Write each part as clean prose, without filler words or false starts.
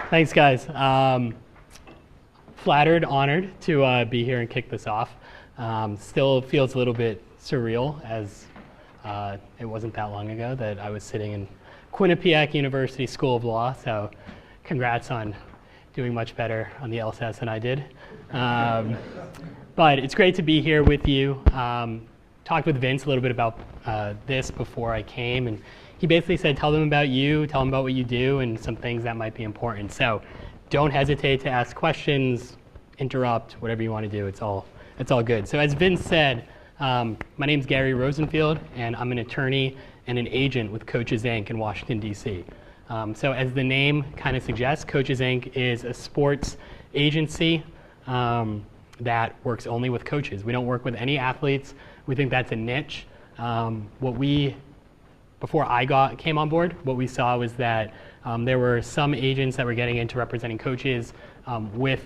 Thanks, guys. Flattered, honored to be here and kick this off. Still feels a little bit surreal, as it wasn't that long ago that I was sitting in Quinnipiac University School of Law, so congrats on doing much better on the LSAT than I did. But it's great to be here with you. Talked with Vince a little bit about this before I came, and he basically said, tell them about you, tell them about what you do, and some things that might be important. So don't hesitate to ask questions, interrupt, whatever you want to do. It's all good. So as Vince said, my name's Garry Rosenfield, and I'm an attorney and an agent with Coaches Inc. in Washington, D.C. So as the name kind of suggests, Coaches Inc. is a sports agency that works only with coaches. We don't work with any athletes. We think that's a niche. Before I came on board, what we saw was that there were some agents that were getting into representing coaches with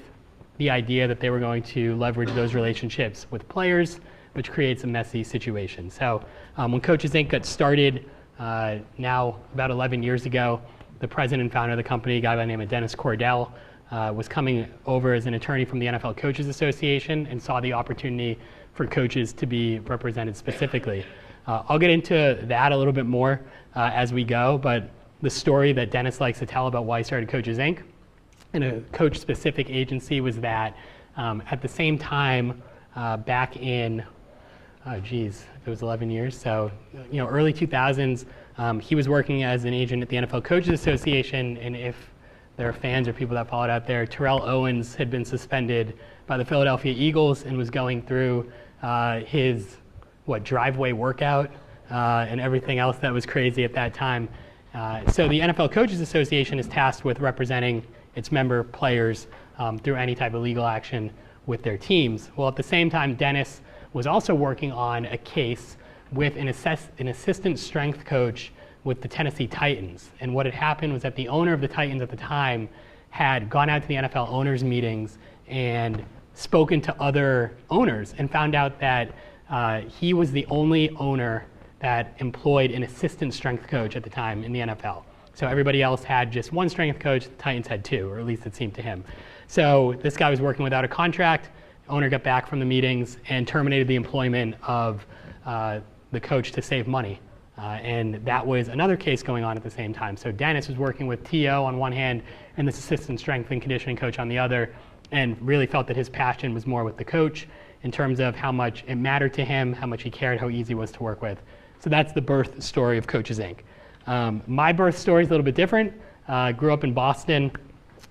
the idea that they were going to leverage those relationships with players, which creates a messy situation. So when Coaches Inc. got started now about 11 years ago, the president and founder of the company, a guy by the name of Dennis Cordell, was coming over as an attorney from the NFL Coaches Association and saw the opportunity for coaches to be represented specifically. I'll get into that a little bit more as we go, but the story that Dennis likes to tell about why he started Coaches Inc. and a coach-specific agency was that at the same time, back in, it was 11 years, so early 2000s, he was working as an agent at the NFL Coaches Association, and if there are fans or people that followed out there, Terrell Owens had been suspended by the Philadelphia Eagles and was going through his driveway workout and everything else that was crazy at that time. So the NFL Coaches Association is tasked with representing its member players through any type of legal action with their teams. Well, at the same time, Dennis was also working on a case with an assistant strength coach with the Tennessee Titans. And what had happened was that the owner of the Titans at the time had gone out to the NFL owners meetings and spoken to other owners and found out that he was the only owner that employed an assistant strength coach at the time in the NFL. So everybody else had just one strength coach, the Titans had two, or at least it seemed to him. So this guy was working without a contract. Owner got back from the meetings and terminated the employment of the coach to save money. And that was another case going on at the same time. So Dennis was working with T.O. on one hand and this assistant strength and conditioning coach on the other, and really felt that his passion was more with the coach in terms of how much it mattered to him, how much he cared, how easy it was to work with. So that's the birth story of Coaches Inc. My birth story is a little bit different. Grew up in Boston,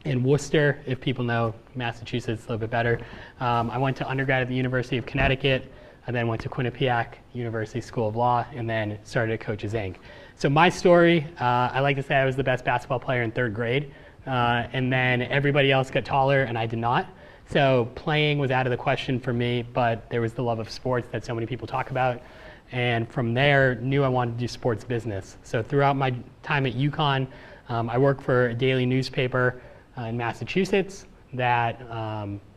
in Worcester, if people know Massachusetts a little bit better. I went to undergrad at the University of Connecticut. I then went to Quinnipiac University School of Law, and then started at Coaches Inc. So my story, I like to say I was the best basketball player in third grade, and then everybody else got taller, and I did not. So playing was out of the question for me, but there was the love of sports that so many people talk about. And from there, knew I wanted to do sports business. So throughout my time at UConn, I worked for a daily newspaper in Massachusetts that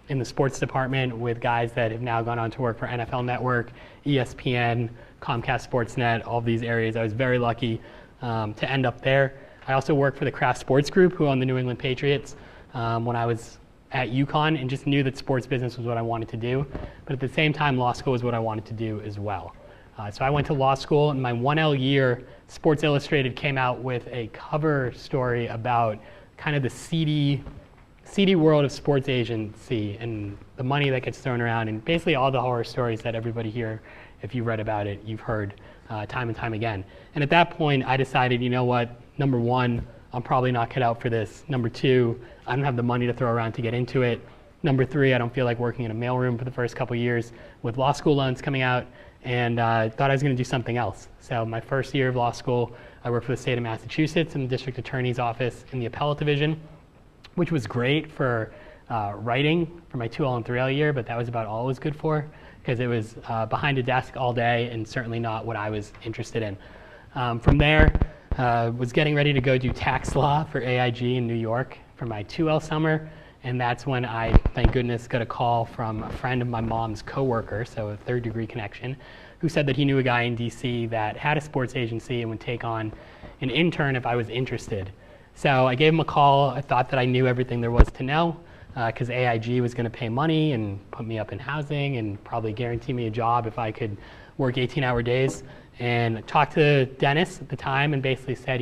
in the sports department with guys that have now gone on to work for NFL Network, ESPN, Comcast Sportsnet, all these areas. I was very lucky to end up there. I also worked for the Kraft Sports Group, who owned the New England Patriots, when I was at UConn, and just knew that sports business was what I wanted to do. But at the same time, law school was what I wanted to do as well. So I went to law school. In my 1L year, Sports Illustrated came out with a cover story about kind of the seedy world of sports agency and the money that gets thrown around, and basically all the horror stories that everybody here, if you've read about it, you've heard time and time again. And at that point, I decided, you know what, number one, I'm probably not cut out for this. Number two, I don't have the money to throw around to get into it. Number three, I don't feel like working in a mailroom for the first couple years with law school loans coming out, and thought I was going to do something else. So my first year of law school, I worked for the state of Massachusetts in the district attorney's office in the appellate division, which was great for writing for my 2L and 3L year, but that was about all it was good for, because it was behind a desk all day and certainly not what I was interested in. From there, was getting ready to go do tax law for AIG in New York for my 2L summer, and that's when I, thank goodness, got a call from a friend of my mom's coworker, so a third degree connection, who said that he knew a guy in DC that had a sports agency and would take on an intern if I was interested. So I gave him a call. I thought that I knew everything there was to know because AIG was going to pay money and put me up in housing and probably guarantee me a job if I could work 18-hour days. And I talked to Dennis at the time and basically said,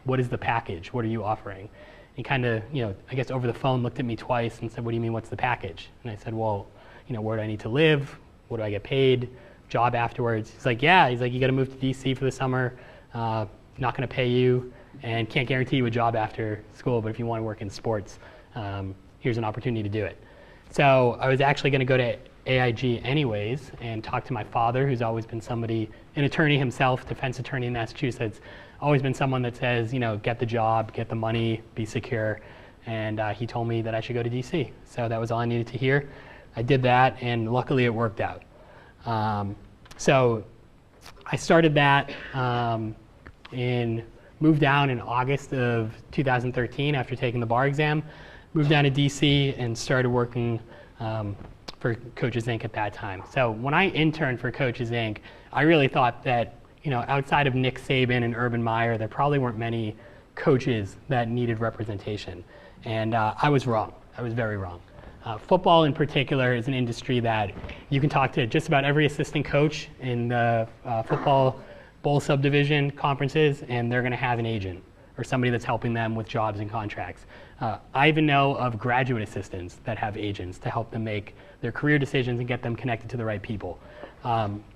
what is the package? What are you offering? He kind of, I guess over the phone looked at me twice and said, what do you mean, what's the package? And I said, well, where do I need to live? What do I get paid? Job afterwards? He's like, yeah. He's like, you got to move to DC for the summer. Not going to pay you and can't guarantee you a job after school, but if you want to work in sports, here's an opportunity to do it. So I was actually going to go to AIG anyways and talk to my father, who's always been somebody, an attorney himself, defense attorney in Massachusetts, always been someone that says, get the job, get the money, be secure. And he told me that I should go to DC. So that was all I needed to hear. I did that, and luckily it worked out. So I started that moved down in August of 2013 after taking the bar exam, moved down to DC and started working for Coaches Inc. at that time. So when I interned for Coaches Inc., I really thought that, outside of Nick Saban and Urban Meyer, there probably weren't many coaches that needed representation. And I was wrong. I was very wrong. Football in particular is an industry that you can talk to just about every assistant coach in the football bowl subdivision conferences, and they're going to have an agent or somebody that's helping them with jobs and contracts. I even know of graduate assistants that have agents to help them make their career decisions and get them connected to the right people.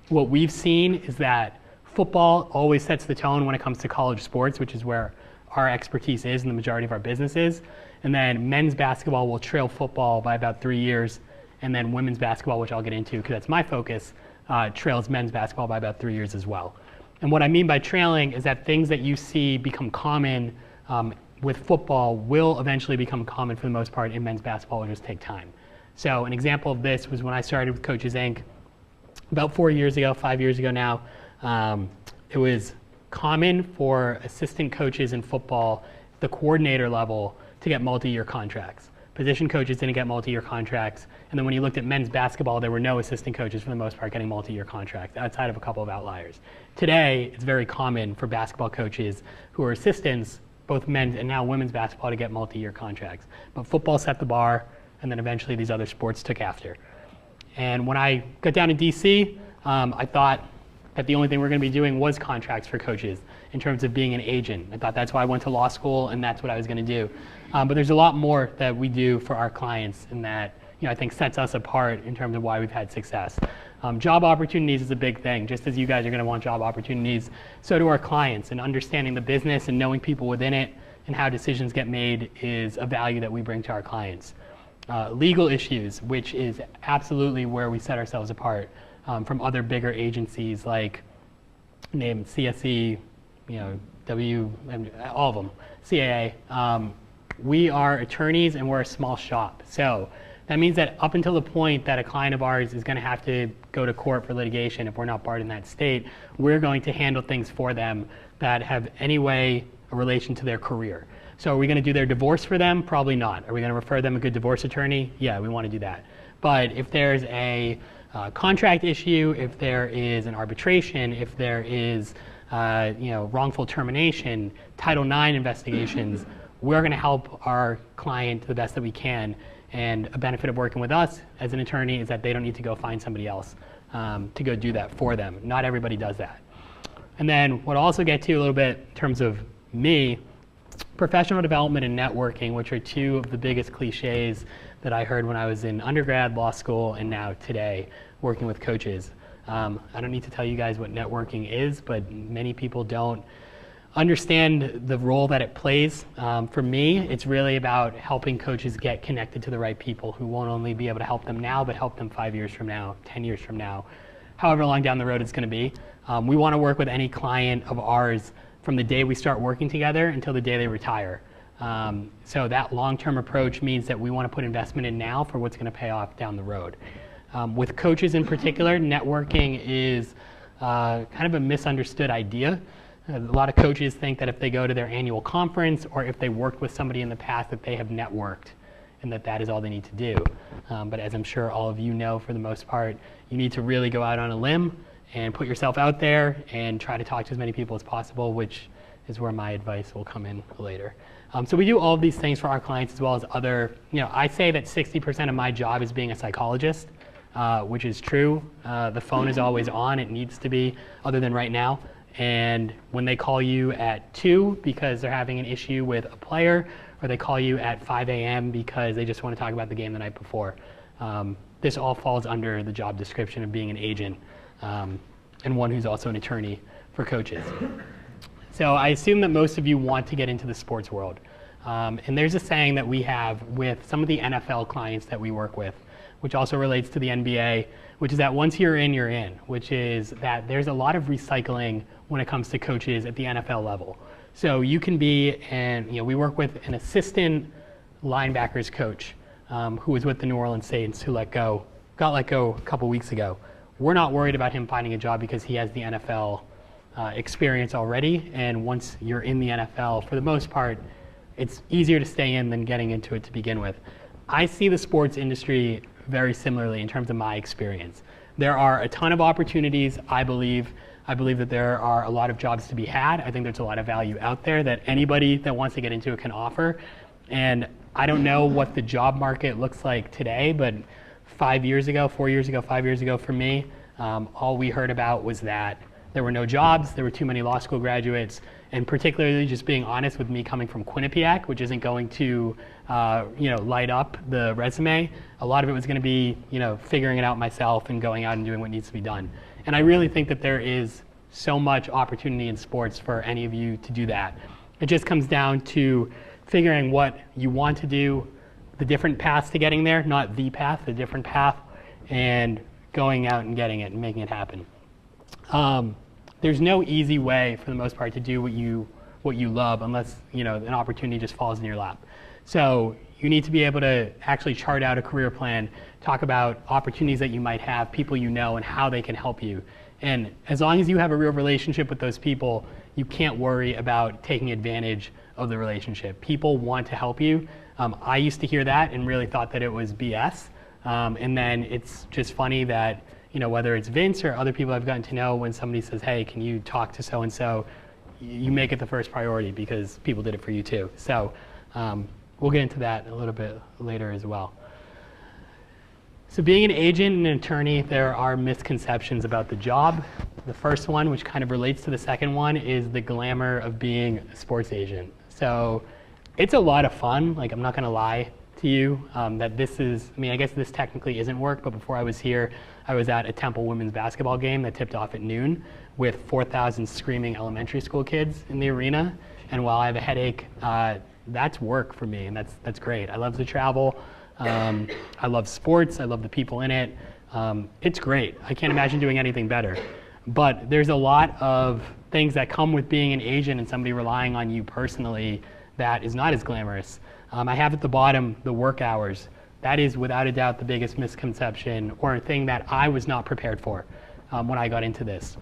What we've seen is that football always sets the tone when it comes to college sports, which is where our expertise is and the majority of our business is. And then men's basketball will trail football by about 3 years. And then women's basketball, which I'll get into because that's my focus, trails men's basketball by about 3 years as well. And what I mean by trailing is that things that you see become common with football will eventually become common for the most part in men's basketball. It'll just take time. So an example of this was when I started with Coaches Inc. about 4 years ago, 5 years ago now. It was common for assistant coaches in football, the coordinator level, to get multi-year contracts. Position coaches didn't get multi-year contracts. And then when you looked at men's basketball, there were no assistant coaches for the most part getting multi-year contracts outside of a couple of outliers. Today, it's very common for basketball coaches who are assistants, both men's and now women's basketball, to get multi-year contracts. But football set the bar, and then eventually these other sports took after. And when I got down to DC, I thought that the only thing we're going to be doing was contracts for coaches in terms of being an agent. I thought that's why I went to law school and that's what I was going to do. But there's a lot more that we do for our clients and that I think sets us apart in terms of why we've had success. Job opportunities is a big thing. Just as you guys are going to want job opportunities, so do our clients. And understanding the business and knowing people within it and how decisions get made is a value that we bring to our clients. Legal issues, which is absolutely where we set ourselves apart from other bigger agencies like name CSE, all of them, CAA. We are attorneys and we're a small shop. So that means that up until the point that a client of ours is going to have to go to court for litigation, if we're not barred in that state, we're going to handle things for them that have any way a relation to their career. So are we going to do their divorce for them? Probably not. Are we going to refer them a good divorce attorney? Yeah, we want to do that. But if there's a contract issue, if there is an arbitration, if there is wrongful termination, Title IX investigations, we're going to help our client to the best that we can. And a benefit of working with us as an attorney is that they don't need to go find somebody else to go do that for them. Not everybody does that. And then what I'll also get to a little bit in terms of me, professional development and networking, which are two of the biggest cliches that I heard when I was in undergrad, law school, and now today working with coaches. I don't need to tell you guys what networking is, but many people don't understand the role that it plays. For me, it's really about helping coaches get connected to the right people who won't only be able to help them now, but help them 5 years from now, 10 years from now, however long down the road it's going to be. We want to work with any client of ours from the day we start working together until the day they retire. So that long-term approach means that we want to put investment in now for what's going to pay off down the road. With coaches in particular, networking is kind of a misunderstood idea. A lot of coaches think that if they go to their annual conference or if they worked with somebody in the past that they have networked and that is all they need to do. But as I'm sure all of you know, for the most part, you need to really go out on a limb and put yourself out there and try to talk to as many people as possible, which is where my advice will come in later. So we do all of these things for our clients as well as other, I say that 60% of my job is being a psychologist, which is true. The phone is always on, it needs to be, other than right now. And when they call you at 2 because they're having an issue with a player, or they call you at 5 a.m. because they just want to talk about the game the night before, this all falls under the job description of being an agent, and one who's also an attorney for coaches. So I assume that most of you want to get into the sports world. And there's a saying that we have with some of the NFL clients that we work with, which also relates to the NBA, which is that once you're in, which is that there's a lot of recycling when it comes to coaches at the NFL level. So you can be, we work with an assistant linebackers coach who was with the New Orleans Saints who got let go a couple weeks ago. We're not worried about him finding a job because he has the NFL experience already, and once you're in the NFL, for the most part, it's easier to stay in than getting into it to begin with. I see the sports industry very similarly in terms of my experience. There are a ton of opportunities, I believe. I believe that there are a lot of jobs to be had. I think there's a lot of value out there that anybody that wants to get into it can offer. And I don't know what the job market looks like today, but 5 years ago, 4 years ago, 5 years ago for me, all we heard about was that there were no jobs, there were too many law school graduates, and particularly just being honest with me coming from Quinnipiac, which isn't going to light up the resume. A lot of it was going to be figuring it out myself and going out and doing what needs to be done. And I really think that there is so much opportunity in sports for any of you to do that. It just comes down to figuring what you want to do, the different paths to getting there, not the path, the different path, and going out and getting it and making it happen. There's no easy way, for the most part, to do what you love unless an opportunity just falls in your lap. So you need to be able to actually chart out a career plan, talk about opportunities that you might have, people you know, and how they can help you. And as long as you have a real relationship with those people, you can't worry about taking advantage of the relationship. People want to help you. I used to hear that and really thought that it was BS. And then it's just funny that whether it's Vince or other people I've gotten to know, when somebody says, hey, can you talk to so-and-so, you make it the first priority because people did it for you too. So we'll get into that a little bit later as well. So being an agent and an attorney, there are misconceptions about the job. The first one, which kind of relates to the second one, is the glamour of being a sports agent. So it's a lot of fun. Like, I'm not going to lie to you that this is, I guess this technically isn't work, but before I was here, I was at a Temple women's basketball game that tipped off at noon with 4,000 screaming elementary school kids in the arena. And while I have a headache, that's work for me, and that's great. I love to travel. I love sports. I love the people in it. It's great. I can't imagine doing anything better. But there's a lot of things that come with being an agent and somebody relying on you personally that is not as glamorous. I have at the bottom the work hours. That is without a doubt the biggest misconception or a thing that I was not prepared for when I got into this.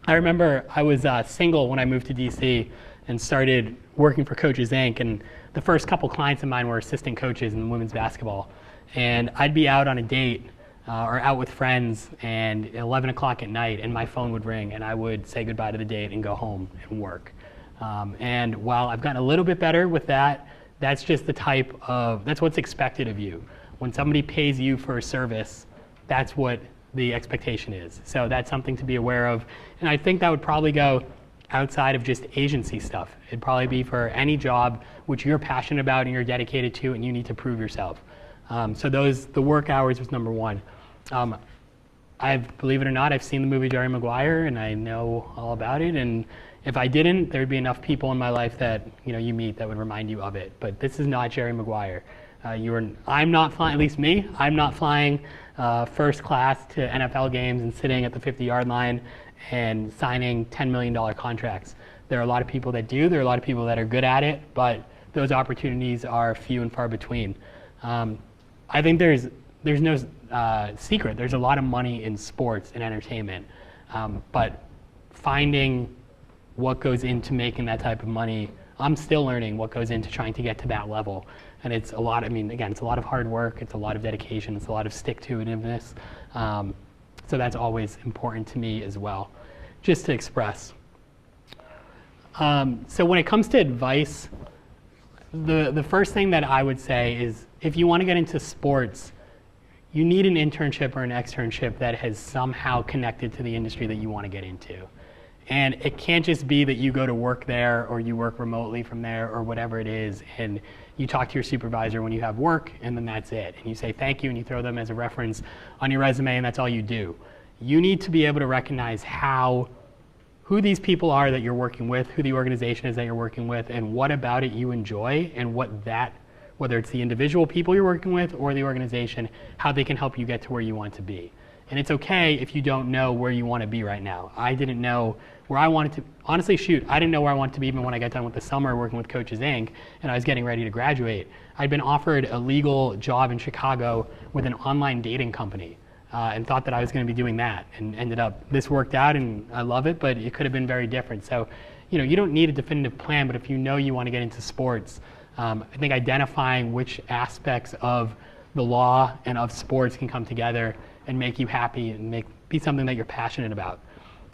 I remember I was single when I moved to DC and started working for Coaches Inc. And the first couple clients of mine were assistant coaches in women's basketball. And I'd be out on a date or out with friends and 11 o'clock at night and my phone would ring and I would say goodbye to the date and go home and work. And while I've gotten a little bit better with that, that's just that's what's expected of you. When somebody pays you for a service, that's what the expectation is. So that's something to be aware of. And I think that would probably go outside of just agency stuff. It'd probably be for any job which you're passionate about and you're dedicated to and you need to prove yourself. So the work hours was number one. Believe it or not, I've seen the movie Jerry Maguire and I know all about it. And if I didn't, there'd be enough people in my life that you meet that would remind you of it. But this is not Jerry Maguire. I'm not flying, at least me, I'm not flying first class to NFL games and sitting at the 50-yard line and signing $10 million contracts. There are a lot of people that do. There are a lot of people that are good at it, but those opportunities are few and far between. I think there's no secret. There's a lot of money in sports and entertainment, but finding what goes into making that type of money, I'm still learning what goes into trying to get to that level. And it's a lot, again, it's a lot of hard work, it's a lot of dedication, it's a lot of stick-to-itiveness. So that's always important to me as well, just to express. So when it comes to advice, the first thing that I would say is if you want to get into sports, you need an internship or an externship that has somehow connected to the industry that you want to get into. And it can't just be that you go to work there or you work remotely from there or whatever it is, and you talk to your supervisor when you have work, and then that's it. And you say thank you and you throw them as a reference on your resume, and that's all you do. You need to be able to recognize who these people are that you're working with, who the organization is that you're working with, and what about it you enjoy, and whether it's the individual people you're working with or the organization, how they can help you get to where you want to be. And it's okay if you don't know where you want to be right now. I didn't know where I wanted to, honestly, I didn't know where I wanted to be even when I got done with the summer working with Coaches Inc. and I was getting ready to graduate. I'd been offered a legal job in Chicago with an online dating company and thought that I was going to be doing that, and ended up, this worked out and I love it, but it could have been very different. So, you don't need a definitive plan, but if you know you want to get into sports, I think identifying which aspects of the law and of sports can come together and make you happy and be something that you're passionate about.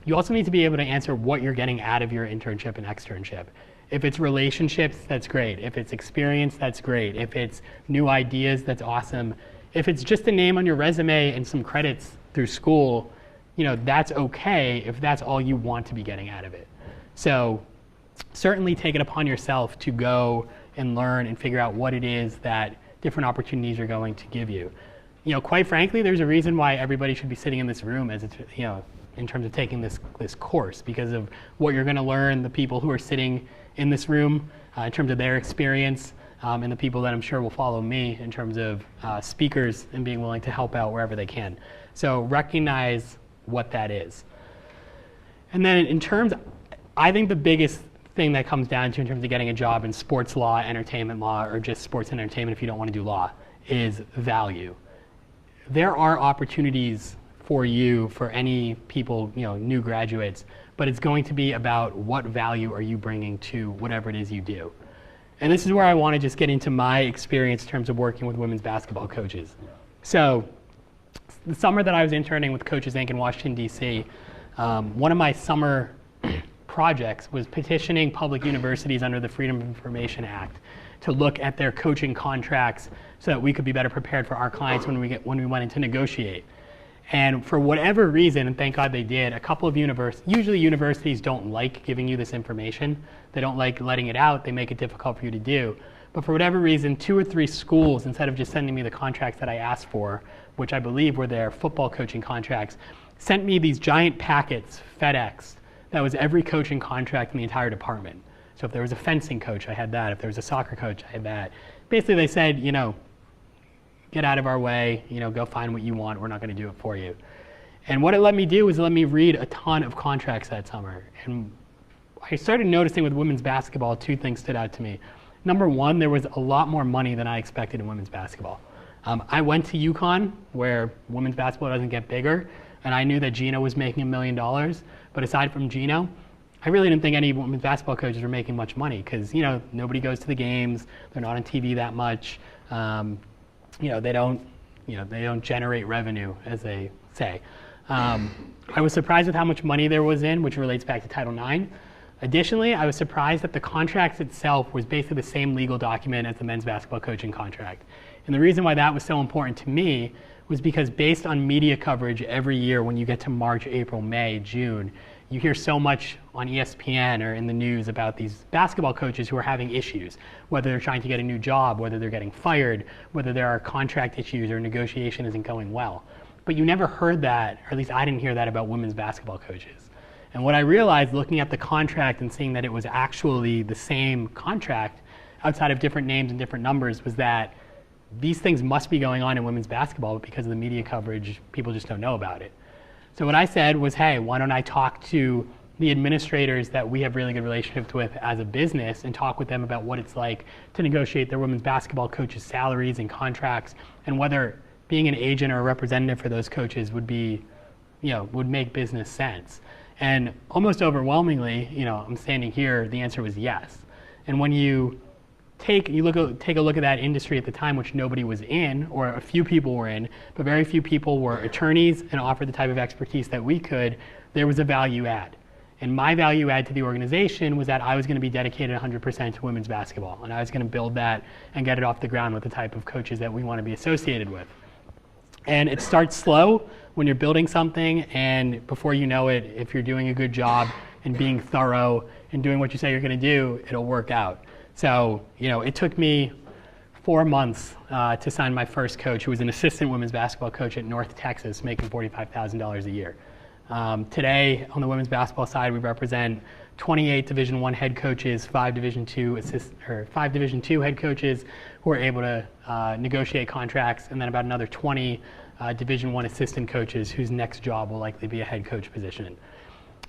You also need to be able to answer what you're getting out of your internship and externship. If it's relationships, that's great. If it's experience, that's great. If it's new ideas, that's awesome. If it's just a name on your resume and some credits through school, that's okay if that's all you want to be getting out of it. So certainly take it upon yourself to go and learn and figure out what it is that different opportunities are going to give you. Quite frankly, there's a reason why everybody should be sitting in this room as it's, in terms of taking this course, because of what you're going to learn, the people who are sitting in this room in terms of their experience, and the people that I'm sure will follow me in terms of speakers and being willing to help out wherever they can. So recognize what that is. And then I think the biggest thing that comes down to in terms of getting a job in sports law, entertainment law, or just sports and entertainment if you don't want to do law, is value. There are opportunities for you, for any people, new graduates, but it's going to be about what value are you bringing to whatever it is you do. And this is where I want to just get into my experience in terms of working with women's basketball coaches. So the summer that I was interning with Coaches Inc. in Washington, D.C., one of my summer projects was petitioning public universities under the Freedom of Information Act to look at their coaching contracts so that we could be better prepared for our clients when we went in to negotiate. And for whatever reason, and thank God they did, a couple of usually universities don't like giving you this information. They don't like letting it out. They make it difficult for you to do. But for whatever reason, 2 or 3 schools, instead of just sending me the contracts that I asked for, which I believe were their football coaching contracts, sent me these giant packets, FedEx, that was every coaching contract in the entire department. So if there was a fencing coach, I had that. If there was a soccer coach, I had that. Basically, they said, get out of our way, go find what you want. We're not going to do it for you. And what it let me do was let me read a ton of contracts that summer. And I started noticing with women's basketball, 2 things stood out to me. Number one, there was a lot more money than I expected in women's basketball. I went to UConn, where women's basketball doesn't get bigger, and I knew that Gino was making $1 million. But aside from Gino, I really didn't think any women's basketball coaches were making much money because, nobody goes to the games. They're not on TV that much. They don't generate revenue, as they say. I was surprised with how much money there was in, which relates back to Title IX. Additionally, I was surprised that the contract itself was basically the same legal document as the men's basketball coaching contract. And the reason why that was so important to me was because based on media coverage every year when you get to March, April, May, June, you hear so much on ESPN or in the news about these basketball coaches who are having issues, whether they're trying to get a new job, whether they're getting fired, whether there are contract issues or negotiation isn't going well. But you never heard that, or at least I didn't hear that about women's basketball coaches. And what I realized looking at the contract and seeing that it was actually the same contract outside of different names and different numbers was that these things must be going on in women's basketball, but because of the media coverage, people just don't know about it. So what I said was, hey, why don't I talk to the administrators that we have really good relationships with as a business and talk with them about what it's like to negotiate their women's basketball coaches' salaries and contracts, and whether being an agent or a representative for those coaches would be, would make business sense. And almost overwhelmingly, I'm standing here, the answer was yes. And when you take a look at that industry at the time, which nobody was in, or a few people were in, but very few people were attorneys and offered the type of expertise that we could, there was a value add. And my value add to the organization was that I was going to be dedicated 100% to women's basketball, and I was going to build that and get it off the ground with the type of coaches that we want to be associated with. And it starts slow when you're building something, and before you know it, if you're doing a good job and being thorough and doing what you say you're going to do, it'll work out. So, it took me 4 months to sign my first coach, who was an assistant women's basketball coach at North Texas, making $45,000 a year. Today, on the women's basketball side, we represent 28 Division I head coaches, 5 Division II head coaches who are able to negotiate contracts, and then about another 20 Division I assistant coaches whose next job will likely be a head coach position.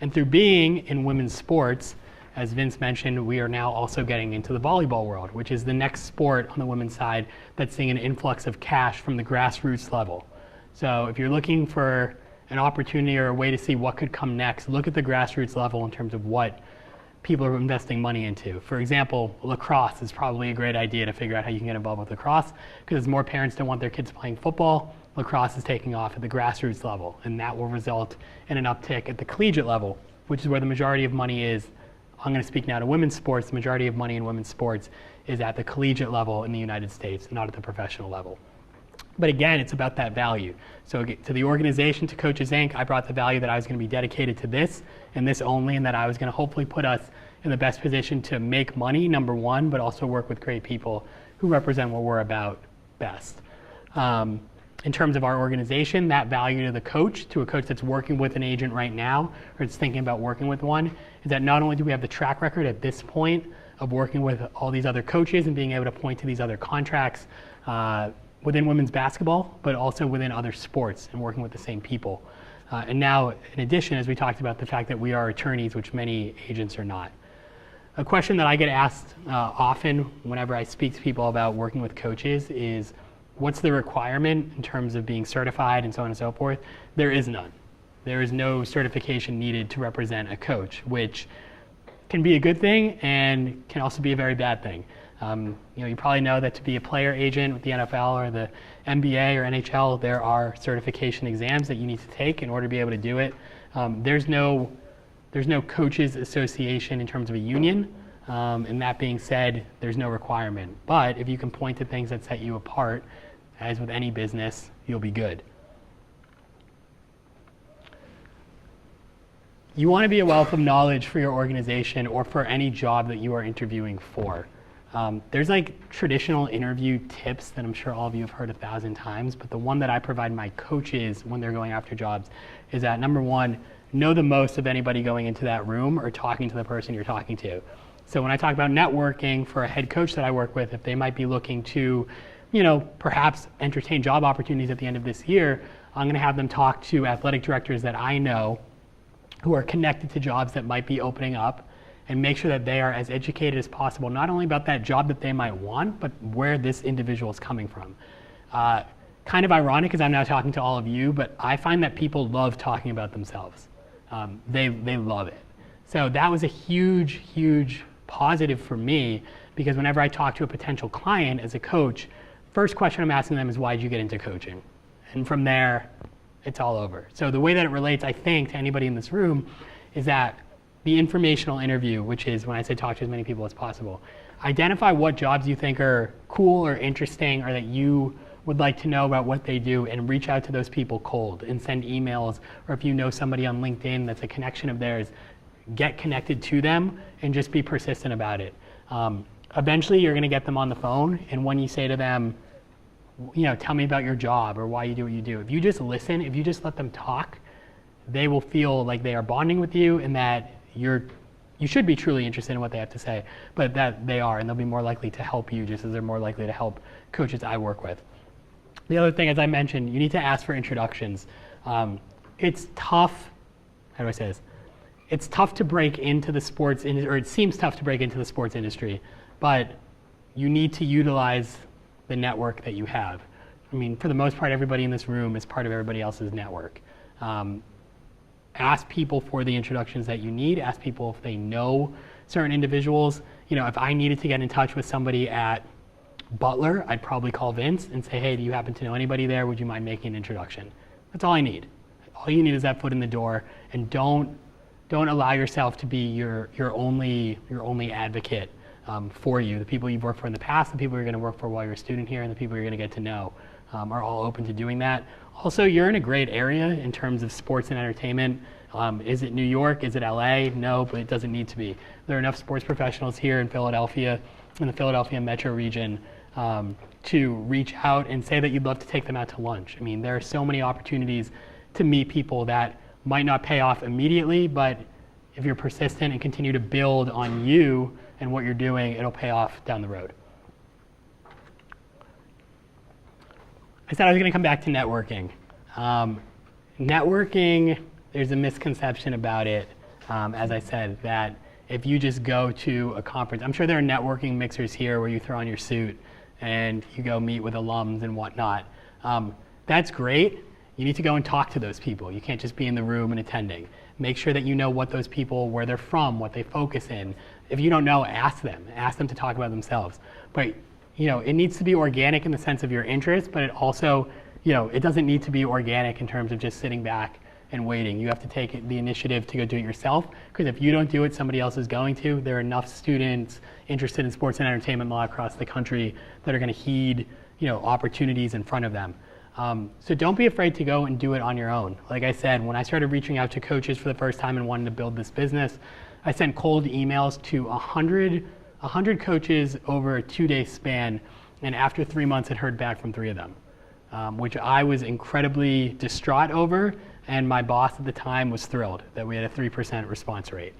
And through being in women's sports, as Vince mentioned, we are now also getting into the volleyball world, which is the next sport on the women's side that's seeing an influx of cash from the grassroots level. So if you're looking for an opportunity or a way to see what could come next, look at the grassroots level in terms of what people are investing money into. For example, lacrosse is probably a great idea to figure out how you can get involved with lacrosse, because as more parents don't want their kids playing football, lacrosse is taking off at the grassroots level, and that will result in an uptick at the collegiate level, which is where the majority of money is. I'm going to speak now to women's sports. The majority of money in women's sports is at the collegiate level in the United States, not at the professional level. But again, it's about that value. So to the organization, to Coaches Inc., I brought the value that I was going to be dedicated to this and this only, and that I was going to hopefully put us in the best position to make money, number one, but also work with great people who represent what we're about best. In terms of our organization, that value to the coach, to a coach that's working with an agent right now, or is thinking about working with one, is that not only do we have the track record at this point of working with all these other coaches and being able to point to these other contracts within women's basketball, but also within other sports and working with the same people. And now, in addition, as we talked about the fact that we are attorneys, which many agents are not. A question that I get asked often whenever I speak to people about working with coaches is, what's the requirement in terms of being certified and so on and so forth? There is none. There is no certification needed to represent a coach, which can be a good thing and can also be a very bad thing. You probably know that to be a player agent with the NFL or the NBA or NHL, there are certification exams that you need to take in order to be able to do it. There's no coaches association in terms of a union. And that being said, there's no requirement. But if you can point to things that set you apart, as with any business, you'll be good. You want to be a wealth of knowledge for your organization or for any job that you are interviewing for. There's like traditional interview tips that I'm sure all of you have heard 1,000 times, but the one that I provide my coaches when they're going after jobs is that, number one, know the most of anybody going into that room or talking to the person you're talking to. So when I talk about networking for a head coach that I work with, if they might be looking to, perhaps entertain job opportunities at the end of this year, I'm going to have them talk to athletic directors that I know who are connected to jobs that might be opening up, and make sure that they are as educated as possible, not only about that job that they might want, but where this individual is coming from. Kind of ironic because I'm now talking to all of you, but I find that people love talking about themselves. They love it. So that was a huge, huge positive for me, because whenever I talk to a potential client as a coach, first question I'm asking them is, why did you get into coaching? And from there, it's all over. So the way that it relates, I think, to anybody in this room is that the informational interview, which is when I say talk to as many people as possible, identify what jobs you think are cool or interesting or that you would like to know about what they do, and reach out to those people cold and send emails, or if you know somebody on LinkedIn that's a connection of theirs, get connected to them and just be persistent about it. Eventually you're going to get them on the phone, and when you say to them, tell me about your job or why you do what you do, if you just listen, if you just let them talk, they will feel like they are bonding with you and that you should be truly interested in what they have to say, but that they are, and they'll be more likely to help you just as they're more likely to help coaches I work with. The other thing, as I mentioned, you need to ask for introductions. It's tough, how do I say this? It's tough to break into the sports industry, or it seems tough to break into the sports industry, but you need to utilize the network that you have. I mean, for the most part, everybody in this room is part of everybody else's network. Ask people for the introductions that you need. Ask people if they know certain individuals. If I needed to get in touch with somebody at Butler, I'd probably call Vince and say, hey, do you happen to know anybody there? Would you mind making an introduction? That's all I need. All you need is that foot in the door, and don't don't allow yourself to be your only advocate for you. The people you've worked for in the past, the people you're going to work for while you're a student here, and the people you're going to get to know are all open to doing that. Also, you're in a great area in terms of sports and entertainment. Is it New York? Is it LA? No, but it doesn't need to be. There are enough sports professionals here in Philadelphia, in the Philadelphia metro region, to reach out and say that you'd love to take them out to lunch. I mean, there are so many opportunities to meet people that might not pay off immediately, but if you're persistent and continue to build on you and what you're doing, it'll pay off down the road. I said I was going to come back to networking. Networking, there's a misconception about it, as I said, that if you just go to a conference, I'm sure there are networking mixers here where you throw on your suit and you go meet with alums and whatnot. That's great. You need to go and talk to those people. You can't just be in the room and attending. Make sure that you know what those people, where they're from, what they focus in. If you don't know, ask them. Ask them to talk about themselves. But it needs to be organic in the sense of your interest, but it also, it doesn't need to be organic in terms of just sitting back and waiting. You have to take the initiative to go do it yourself, because if you don't do it, somebody else is going to. There are enough students interested in sports and entertainment law across the country that are going to heed, opportunities in front of them. So don't be afraid to go and do it on your own. Like I said, when I started reaching out to coaches for the first time and wanting to build this business, I sent cold emails to 100 coaches over a 2-day span, and after 3 months had heard back from 3 of them, which I was incredibly distraught over, and my boss at the time was thrilled that we had a 3% response rate.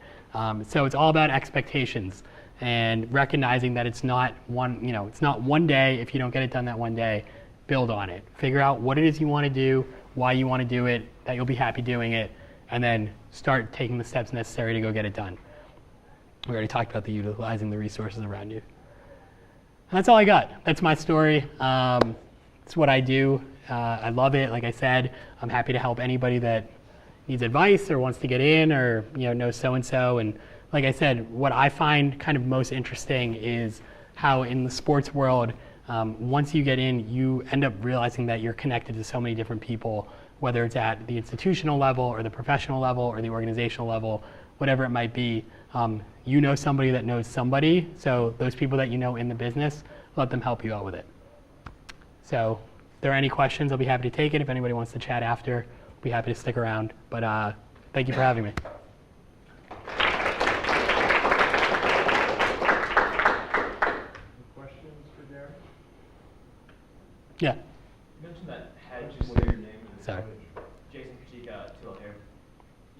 So it's all about expectations and recognizing that it's not one day. If you don't get it done that one day, build on it. Figure out what it is you want to do, why you want to do it, that you'll be happy doing it, and then start taking the steps necessary to go get it done. We already talked about utilizing the resources around you. And that's all I got. That's my story. It's what I do. I love it. Like I said, I'm happy to help anybody that needs advice or wants to get in or knows so-and-so. And like I said, what I find kind of most interesting is how in the sports world, once you get in, you end up realizing that you're connected to so many different people, whether it's at the institutional level or the professional level or the organizational level, whatever it might be. You know somebody that knows somebody, so those people that you know in the business, let them help you out with it. So if there are any questions, I'll be happy to take it. If anybody wants to chat after, I'll be happy to stick around. But thank you for having me. Yeah. You mentioned that what is your name? Sorry. Jason Kachika, Tulip here.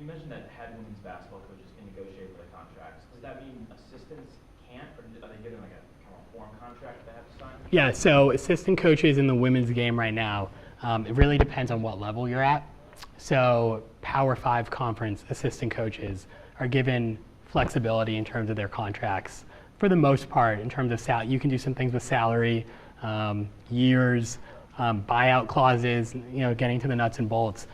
You mentioned that head women's basketball coaches can negotiate for the contracts. Does that mean assistants can't, or are they given like a kind of form contract they have to sign? Yeah, so assistant coaches in the women's game right now, it really depends on what level you're at. So Power 5 conference assistant coaches are given flexibility in terms of their contracts. For the most part, in terms of salary, you can do some things with salary, years, buyout clauses, getting to the nuts and bolts.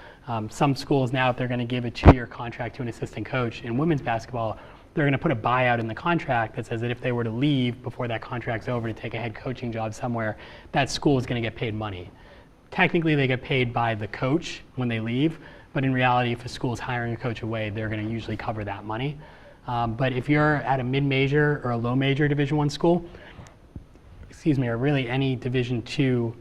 Some schools now, if they're going to give a 2-year contract to an assistant coach in women's basketball, they're going to put a buyout in the contract that says that if they were to leave before that contract's over to take a head coaching job somewhere, that school is going to get paid money. Technically, they get paid by the coach when they leave, but in reality, if a school is hiring a coach away, they're going to usually cover that money. But if you're at a mid-major or a low-major Division I school, or really any Division II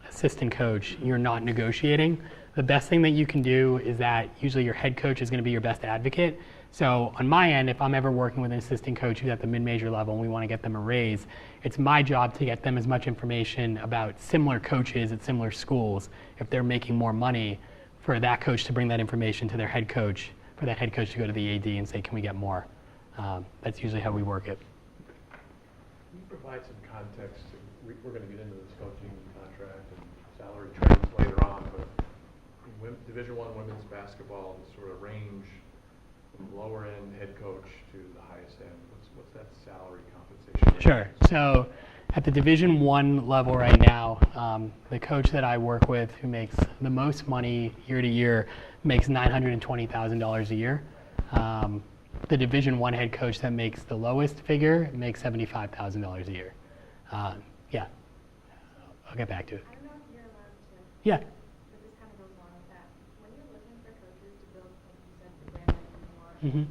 assistant coach, you're not negotiating. The best thing that you can do is that usually your head coach is going to be your best advocate. So on my end, if I'm ever working with an assistant coach who's at the mid-major level and we want to get them a raise, it's my job to get them as much information about similar coaches at similar schools. If they're making more money, for that coach to bring that information to their head coach, for that head coach to go to the AD and say, can we get more? That's usually how we work it. Can you provide some context? We're going to get into this coaching contract and salary trends later on, but in Division I women's basketball, the sort of range from lower end head coach to the highest end, what's that salary compensation? Sure. So at the Division I level right now, the coach that I work with who makes the most money year to year makes $920,000 a year. The Division I head coach that makes the lowest figure makes $75,000 a year. Yeah, I'll get back to it. I don't know if you're allowed to. Yeah. But this kind of goes along with that. When you're looking for coaches to build, like you said, the brand that you want, Mhm.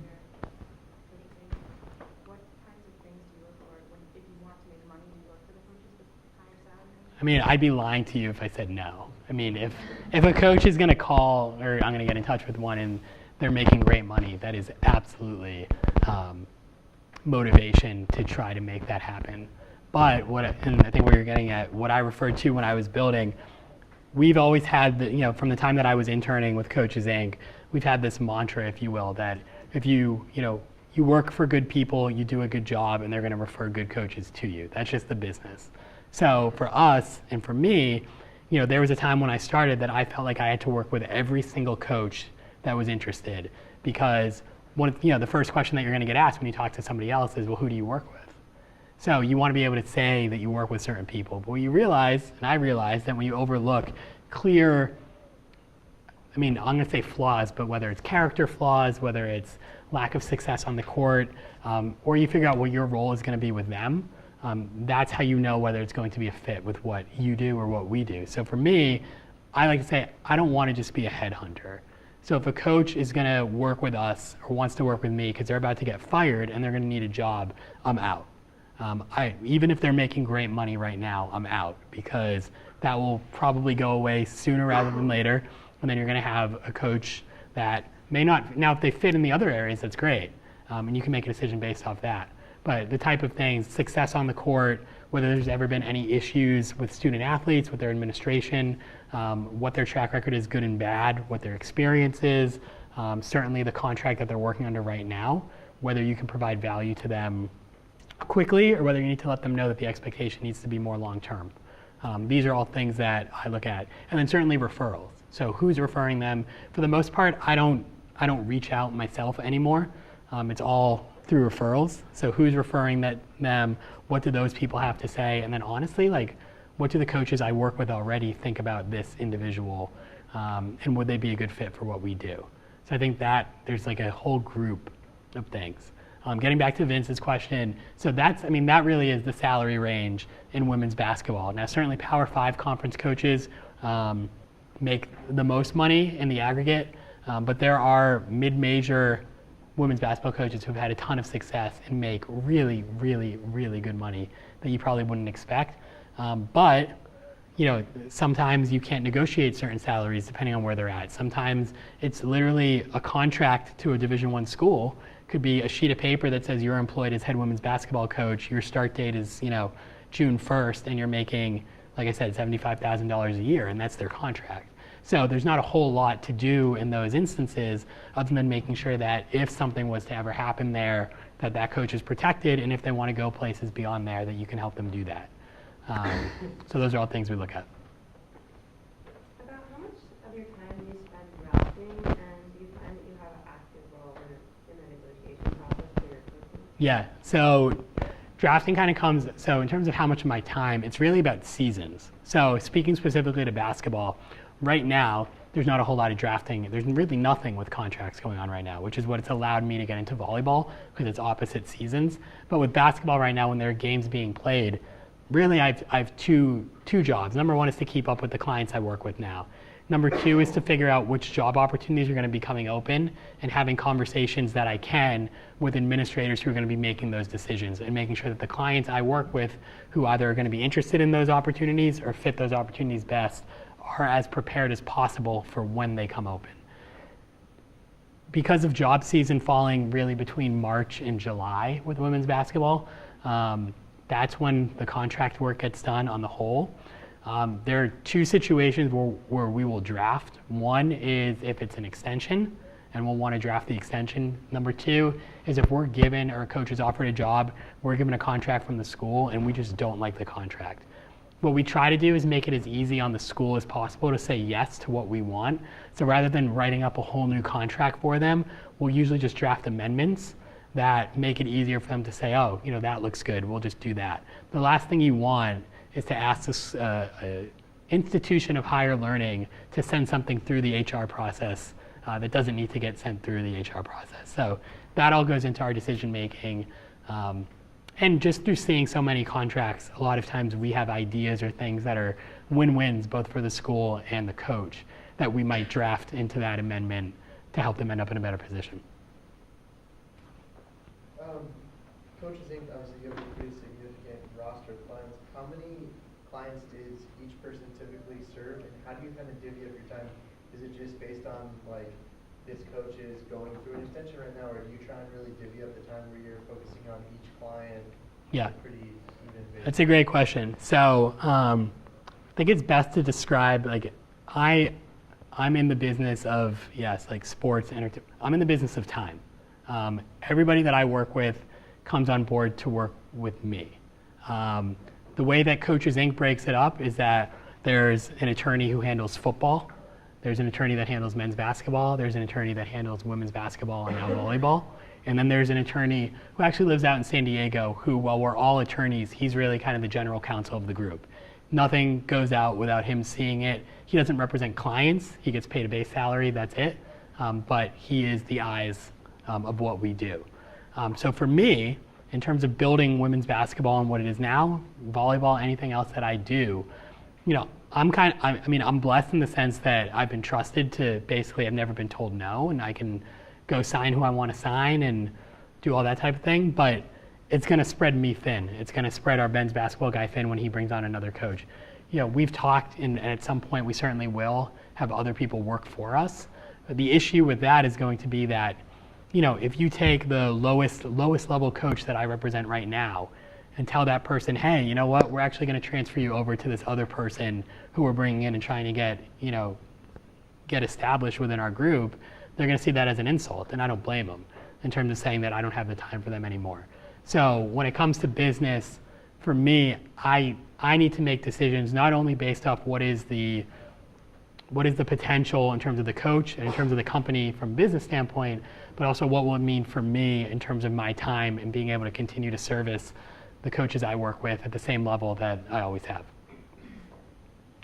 What kinds of things do you look for if you want to make money? Do you look for the coaches with higher salaries? I mean, I'd be lying to you if I said no. I mean, if a coach is going to call, or I'm going to get in touch with one and they're making great money, that is absolutely motivation to try to make that happen. But and I think what you're getting at, what I referred to when I was building, we've always had, from the time that I was interning with Coaches Inc., we've had this mantra, if you will, that if you work for good people, you do a good job, and they're going to refer good coaches to you. That's just the business. So for us and for me, there was a time when I started that I felt like I had to work with every single coach that was interested, because the first question that you're going to get asked when you talk to somebody else is, well, who do you work with? So you want to be able to say that you work with certain people. But what you realize, and I realized, that when you overlook clear, I'm going to say flaws, but whether it's character flaws, whether it's lack of success on the court, or you figure out what your role is going to be with them, that's how you know whether it's going to be a fit with what you do or what we do. So for me, I like to say, I don't want to just be a headhunter. So if a coach is going to work with us or wants to work with me because they're about to get fired and they're going to need a job, I'm out. Even if they're making great money right now, I'm out, because that will probably go away sooner rather than later. And then you're going to have a coach that may not, now if they fit in the other areas, that's great. And you can make a decision based off that. But the type of things, success on the court, whether there's ever been any issues with student athletes, with their administration, what their track record is, good and bad, what their experience is, certainly the contract that they're working under right now, whether you can provide value to them quickly or whether you need to let them know that the expectation needs to be more long-term. These are all things that I look at. And then certainly referrals. So who's referring them? For the most part, I don't reach out myself anymore. It's all through referrals. So who's referring them? What do those people have to say? And then honestly, what do the coaches I work with already think about this individual? And would they be a good fit for what we do? So I think that there's a whole group of things. Getting back to Vince's question, so that really is the salary range in women's basketball. Now, certainly Power 5 conference coaches make the most money in the aggregate, but there are mid-major women's basketball coaches who've had a ton of success and make really, really, really good money that you probably wouldn't expect. But sometimes you can't negotiate certain salaries depending on where they're at. Sometimes it's literally a contract to a Division I school. Could be a sheet of paper that says you're employed as head women's basketball coach. Your start date is, June 1st, and you're making, like I said, $75,000 a year, and that's their contract. So there's not a whole lot to do in those instances other than making sure that if something was to ever happen there, that coach is protected, and if they want to go places beyond there, that you can help them do that. So those are all things we look at. About how much of your time do you spend drafting, and do you find that you have an active role in the negotiation process for your coaching? Yeah, so drafting kind of comes, so in terms of how much of my time, it's really about seasons. So speaking specifically to basketball, right now, there's not a whole lot of drafting. There's really nothing with contracts going on right now, which is what it's allowed me to get into volleyball, because it's opposite seasons. But with basketball right now, when there are games being played, really I've two jobs. Number one is to keep up with the clients I work with now. Number two is to figure out which job opportunities are going to be coming open and having conversations that I can with administrators who are going to be making those decisions and making sure that the clients I work with who either are going to be interested in those opportunities or fit those opportunities best are as prepared as possible for when they come open. Because of job season falling really between March and July with women's basketball, that's when the contract work gets done on the whole. There are two situations where we will draft. One is if it's an extension, and we'll want to draft the extension. Number two is if we're given, or a coach is offered a job, we're given a contract from the school, and we just don't like the contract. What we try to do is make it as easy on the school as possible to say yes to what we want. So rather than writing up a whole new contract for them, we'll usually just draft amendments that make it easier for them to say, oh, that looks good, we'll just do that. The last thing you want is to ask this institution of higher learning to send something through the HR process that doesn't need to get sent through the HR process. So that all goes into our decision making. And just through seeing so many contracts, a lot of times we have ideas or things that are win-wins both for the school and the coach that we might draft into that amendment to help them end up in a better position. Coaches Inc., obviously you have a pretty significant roster of clients. How many clients does each person typically serve, and how do you kind of divvy up your time? Is it just based on like this coach is going through an extension right now, or do you try and really divvy up the time where you're focusing on each client? Yeah. Pretty even basis? That's a great question. So I think it's best to describe, like, I'm in the business of, yes, like sports, I'm in the business of time. Everybody that I work with comes on board to work with me. The way that Coaches Inc. breaks it up is that there's an attorney who handles football, there's an attorney that handles men's basketball, there's an attorney that handles women's basketball and now volleyball, and then there's an attorney who actually lives out in San Diego who, while we're all attorneys, he's really kind of the general counsel of the group. Nothing goes out without him seeing it. He doesn't represent clients, he gets paid a base salary, that's it, but he is the eyes of what we do. So for me, in terms of building women's basketball and what it is now, volleyball, anything else that I do, you know, I'm blessed in the sense that I've been trusted to basically, I've never been told no, and I can go sign who I want to sign and do all that type of thing, but it's going to spread me thin. It's going to spread our men's basketball guy thin when he brings on another coach. You know, we've talked, and at some point we certainly will have other people work for us. But the issue with that is going to be that, you know, if you take the lowest level coach that I represent right now and tell that person, hey, you know what, we're actually going to transfer you over to this other person who we're bringing in and trying to get, you know, get established within our group, they're going to see that as an insult, and I don't blame them in terms of saying that I don't have the time for them anymore. So when it comes to business, for me, I need to make decisions not only based off what is the potential in terms of the coach and in terms of the company from a business standpoint, but also what will it mean for me in terms of my time and being able to continue to service the coaches I work with at the same level that I always have.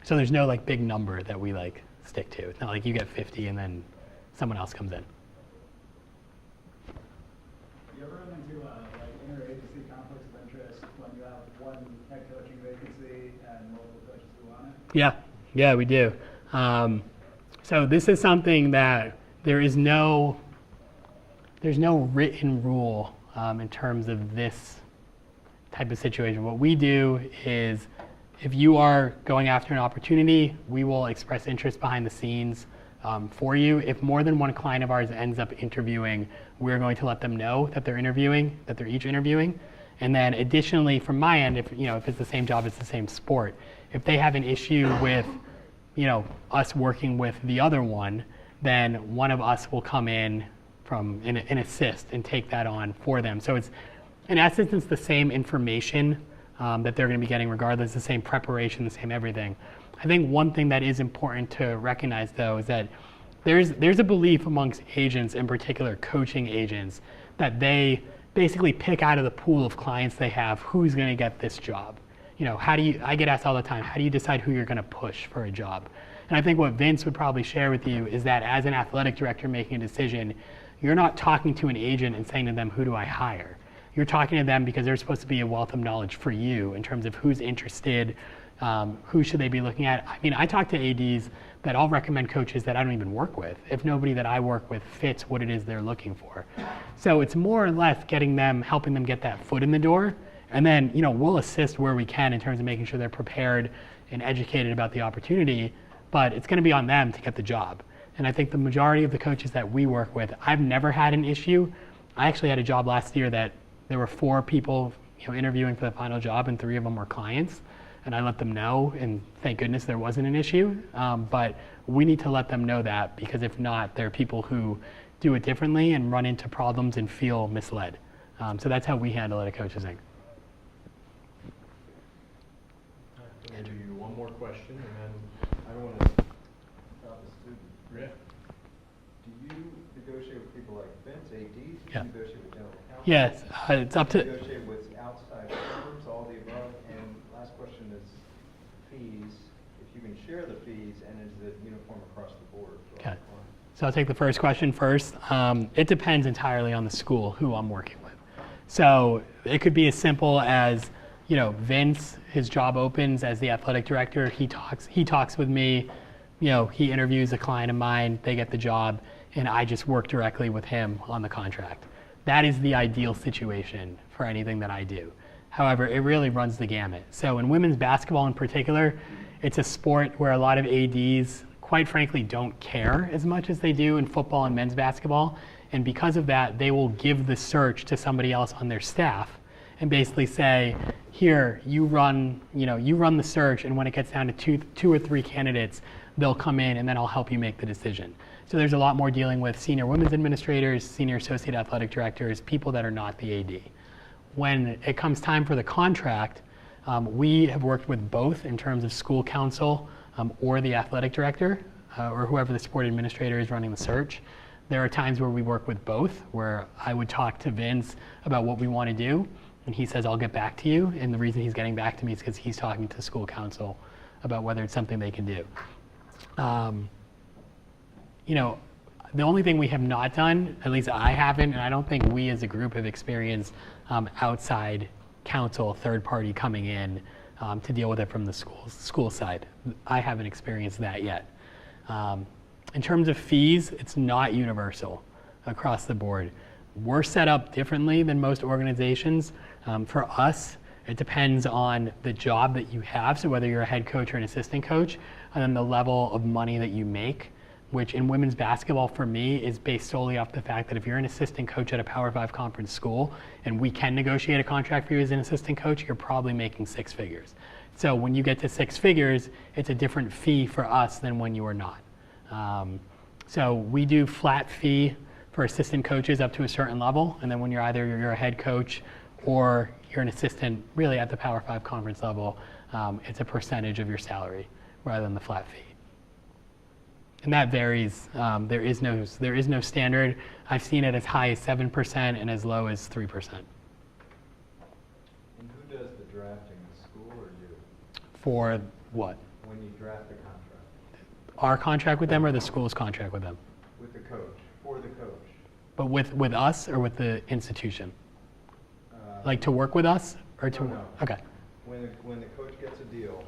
So there's no like big number that we like stick to. It's not like you get 50 and then someone else comes in. You ever run into like interagency conflicts of interest when you have one head coaching vacancy and multiple coaches who want it? Yeah, we do. So this is something that there's no written rule in terms of this type of situation. What we do is, if you are going after an opportunity, we will express interest behind the scenes for you. If more than one client of ours ends up interviewing, we're going to let them know that they're interviewing, that they're each interviewing. And then additionally, from my end, if it's the same job, it's the same sport. If they have an issue with, us working with the other one, then one of us will come in and assist and take that on for them. So it's, in essence, it's the same information that they're going to be getting regardless, the same preparation, the same everything. I think one thing that is important to recognize, though, is that there's a belief amongst agents, in particular coaching agents, that they basically pick out of the pool of clients they have who's going to get this job. I get asked all the time, how do you decide who you're going to push for a job? And I think what Vince would probably share with you is that as an athletic director making a decision, you're not talking to an agent and saying to them, who do I hire? You're talking to them because they're supposed to be a wealth of knowledge for you in terms of who's interested, who should they be looking at. I mean, I talk to ADs that I'll recommend coaches that I don't even work with if nobody that I work with fits what it is they're looking for. So it's more or less helping them get that foot in the door. And then, we'll assist where we can in terms of making sure they're prepared and educated about the opportunity, but it's going to be on them to get the job. And I think the majority of the coaches that we work with, I've never had an issue. I actually had a job last year that there were 4 people, interviewing for the final job, and 3 of them were clients. And I let them know, and thank goodness there wasn't an issue. But we need to let them know that, because if not, there are people who do it differently and run into problems and feel misled. So that's how we handle it at Coaches Inc. I'll give you one more question, and then I don't want to About the student. Yeah. Do you negotiate with people like Vince, ADs? Do you Yeah. negotiate with general counsel? Yes, it's up Do you to. negotiate with outside firms, all the above? And last question is fees. If you can share the fees, and is it uniform across the board for all Okay. clients? So I'll take the first question first. It depends entirely on the school who I'm working with. So it could be as simple as, Vince, his job opens as the athletic director. He talks with me. He interviews a client of mine. They get the job, and I just work directly with him on the contract. that is the ideal situation for anything that I do. However, it really runs the gamut. So in women's basketball in particular, it's a sport where a lot of ADs, quite frankly, don't care as much as they do in football and men's basketball. And because of that, they will give the search to somebody else on their staff and basically say, here, you run the search, and when it gets down to two or three candidates, they'll come in and then I'll help you make the decision. So there's a lot more dealing with senior women's administrators, senior associate athletic directors, people that are not the AD. When it comes time for the contract, we have worked with both in terms of school council or the athletic director or whoever the sport administrator is running the search. There are times where we work with both, where I would talk to Vince about what we want to do, and he says, I'll get back to you. And the reason he's getting back to me is because he's talking to school council about whether it's something they can do. The only thing we have not done, at least I haven't, and I don't think we as a group have experienced outside counsel, third party coming in to deal with it from the school side. I haven't experienced that yet. In terms of fees, it's not universal across the board. We're set up differently than most organizations. For us, it depends on the job that you have, so whether you're a head coach or an assistant coach, and then the level of money that you make, which in women's basketball for me is based solely off the fact that if you're an assistant coach at a Power 5 conference school and we can negotiate a contract for you as an assistant coach, you're probably making 6 figures. So when you get to 6 figures, it's a different fee for us than when you are not. So we do flat fee for assistant coaches up to a certain level, and then when you're a head coach or you're an assistant really at the Power 5 conference level, it's a percentage of your salary rather than the flat fee. And that varies. There is no standard. I've seen it as high as 7% and as low as 3%. And who does the drafting, the school or you? For what? When you draft the contract? Our contract with them or the school's contract with them? With the coach, for the coach. But with us or with the institution? Like to work with us or to? No. Okay. When the coach gets a deal,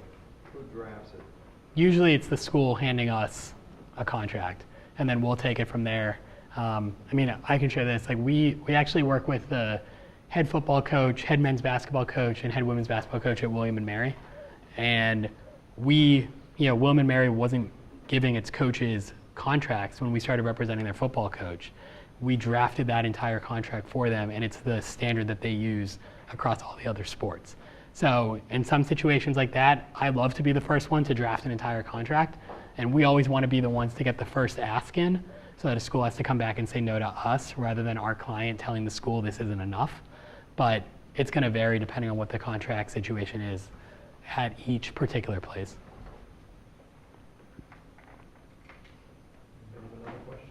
who drafts it? Usually it's the school handing us a contract, and then we'll take it from there. I can share this. Like we actually work with the head football coach, head men's basketball coach, and head women's basketball coach at William & Mary. And William & Mary wasn't giving its coaches contracts when we started representing their football coach. We drafted that entire contract for them, and it's the standard that they use across all the other sports. So in some situations like that, I love to be the first one to draft an entire contract, and we always want to be the ones to get the first ask in so that a school has to come back and say no to us rather than our client telling the school this isn't enough. But it's going to vary depending on what the contract situation is at each particular place. Another question?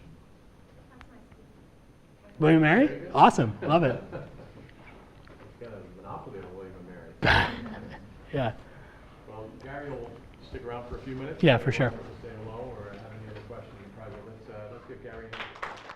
William & Mary? Awesome. Love it. Got a monopoly on William & Mary. Yeah. Well, Gary will stick around for a few minutes. Yeah, for sure. Stay low or have any other questions in private. Let's give Gary a